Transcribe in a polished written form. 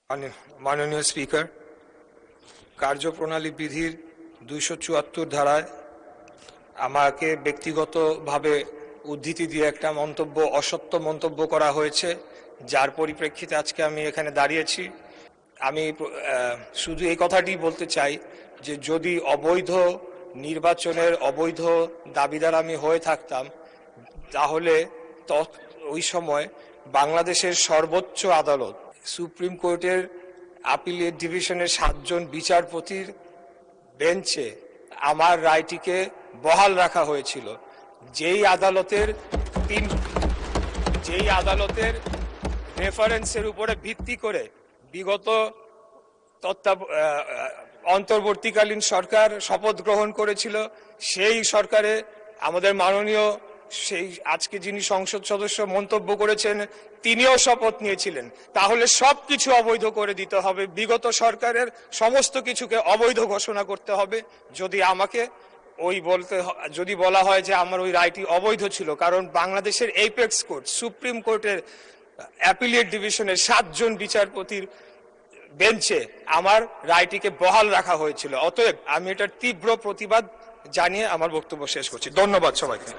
মাননীয় স্পিকার, কার্যপ্রণালী বিধির 274 ধারায় আমাকে ব্যক্তিগতভাবে উদ্ধৃতি দিয়ে একটা অসত্য মন্তব্য করা হয়েছে, যার পরিপ্রেক্ষিতে আজকে আমি এখানে দাঁড়িয়েছি। আমি শুধু এই কথাটি বলতে চাই যে যদি অবৈধ নির্বাচনের অবৈধ দাবিদার আমি হয়ে থাকতাম, তাহলে ওই সময় বাংলাদেশের সর্বোচ্চ আদালত সুপ্রিম কোর্টের আপিলেট ডিভিশনের 7 জন বিচারপতির বেঞ্চে আমার রায়টিকে বহাল রাখা হয়েছিল, যেই আদালতের রেফারেন্সের উপরে ভিত্তি করে বিগত অন্তর্বর্তীকালীন সরকার শপথ গ্রহণ করেছিল। সেই সরকারে আমাদের মাননীয় আজকে যিনি সংসদ সদস্য মন্তব্য করেছেন, তিনিও শপথ নিয়েছিলেন। তাহলে সবকিছু অবৈধ করে দিতে হবে, বিগত সরকারের সমস্ত কিছুকে অবৈধ ঘোষণা করতে হবে। যদি বলা হয় যে আমার ওই রায়টি অবৈধ ছিল, কারণ বাংলাদেশের এপেক্স কোর্ট সুপ্রিম কোর্টের অ্যাপিলেট ডিভিশনের 7 জন বিচারপতির বেঞ্চে আমার রায়টিকে বহাল রাখা হয়েছিল। অতএব আমি এটার তীব্র প্রতিবাদ জানিয়ে আমার বক্তব্য শেষ করছি। ধন্যবাদ সবাইকে।